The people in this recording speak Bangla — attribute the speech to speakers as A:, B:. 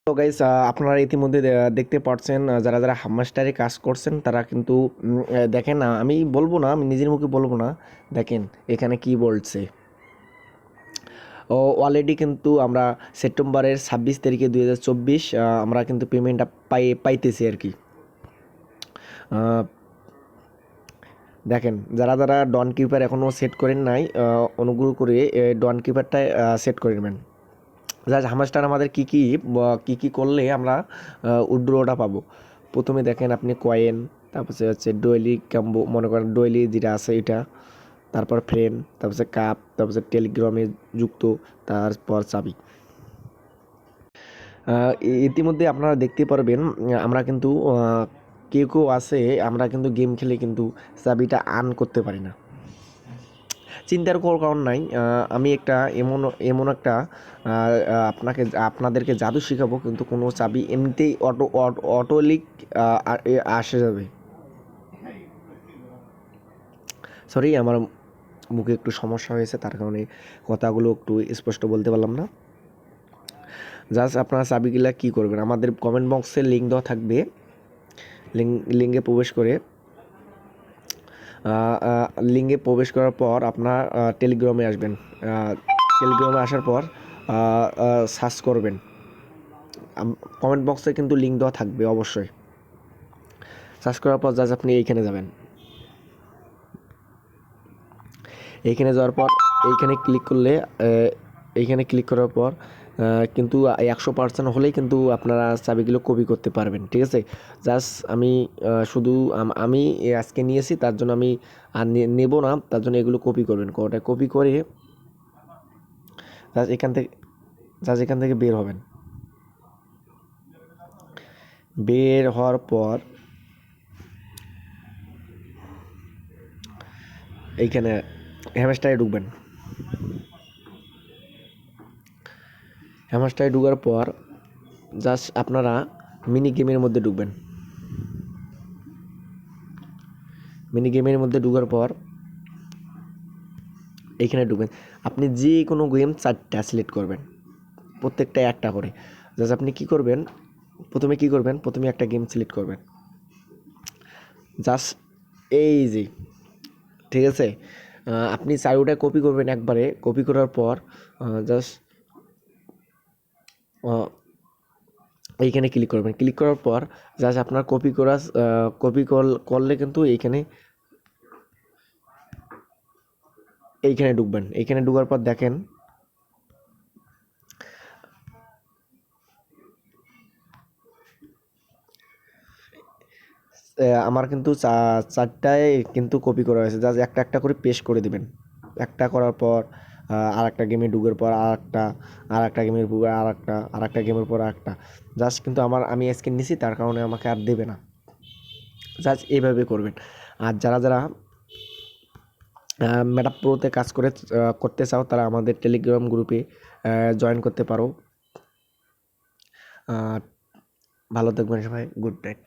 A: তো গাইস, আপনারা ইতিমধ্যে দেখতে পাচ্ছেন, যারা যারা হাবমাস্টারে কাজ করছেন তারা কিন্তু দেখেন, আমি বলবো না, আমি নিজের মুখে বলবো না। দেখেন এখানে কি বলছে। অলরেডি কিন্তু আমরা সেপ্টেম্বরের 26 তারিখে 2024 আমরা কিন্তু পেমেন্টটা পাইতেছি আর কি। দেখেন, যারা যারা ডন কিপার এখনও সেট করেন নাই, অনুগ্রহ করে ডন কিপারটা সেট করে নেবেন। জাস্ট হামাস্টার আমাদের কী কী করলে আমরা উইথড্রটা পাবো। প্রথমে দেখেন আপনি কয়েন, তারপর হচ্ছে ডোয়েলি ক্যাম্বো, মনে করেন ডোয়েলি যেটা আছে এটা, তারপর ফ্রেন্ড, তারপর কাপ, তারপর টেলিগ্রামে যুক্ত, তারপর চাবি। ইতিমধ্যে আপনারা দেখতে পারবেন, আমরা কিন্তু কেউ কেউ আছে, আমরা কিন্তু গেম খেলে কিন্তু চাবিটা আর্ন করতে পারি না। চিন্তার কোনো কারণ নাই। আমি একটা এমন এমন একটা আপনাদেরকে জাদু শেখাবো, কিন্তু কোনো চাবি এমনিতেই অটোমেটিক আসে যাবে। সরি, আমার মুখে একটু সমস্যা হয়েছে, তার কারণে কথাগুলো একটু স্পষ্ট বলতে পারলাম না। জাস্ট আপনারা চাবিগুলা কী করবেন, আমাদের কমেন্ট বক্সে লিঙ্ক দেওয়া থাকবে। লিঙ্কে প্রবেশ করে লিঙ্কে প্রবেশ করার পর আপনার টেলিগ্রামে আসবেন। টেলিগ্রামে আসার পর সার্চ করবেন, কমেন্ট বক্সে কিন্তু লিঙ্ক দেওয়া থাকবে অবশ্যই। সার্চ করার পর জাস্ট আপনি এইখানে যাবেন। এইখানে যাওয়ার পর এইখানে ক্লিক করলে, এইখানে ক্লিক করার পর কিন্তু 100% হলেই কিন্তু আপনারা চাবিগুলো কপি করতে পারবেন, ঠিক আছে। জাস্ট আমি শুধু আমি আজকে নিয়েছি, তার জন্য আমি আর নেব না, তার জন্য এগুলো কপি করবেন। কোটা কপি করে জাস্ট এখান থেকে বের হবেন। বের হওয়ার পর এইখানে হ্যামস্টারে ঢুকবেন। হ্যামস্টারে ঢুকার পর জাস্ট আপনারা মিনি গেমের মধ্যে ঢুকবেন। মিনি গেমের মধ্যে ঢুকার পর এইখানে ঢুকবেন। আপনি যে কোনো গেম 4টা সিলেক্ট করবেন, প্রত্যেকটা একটা করে। জাস্ট আপনি কী করবেন, প্রথমে একটা গেম সিলেক্ট করবেন। জাস্ট এই যে, ঠিক আছে, আপনি চারোটা কপি করবেন একবারে। কপি করার পর জাস্ট এইখানে ক্লিক করবেন। ক্লিক করার পর জাস্ট আপনার কপি করলে কিন্তু এইখানে ঢুকবেন। এইখানে ঢুকার পর দেখেন, আমার কিন্তু 4টায় কিন্তু কপি করা হয়েছে। জাস্ট একটা একটা করে পেস্ট করে দিবেন। একটা করার পর আর একটা গেমে ঢুকার পর আর একটা গেমের পর আর একটা গেমের পর একটা। জাস্ট কিন্তু আমি স্ক্রিন নিছি, তার কারণে আমাকে আর দেবে না। জাস্ট এইভাবে করবেন। আর যারা যারা মেটা প্রোতে কাজ করতে চাও, তারা আমাদের টেলিগ্রাম গ্রুপে জয়েন করতে পারো। ভালো থাকবেন সবাই, গুড নাইট।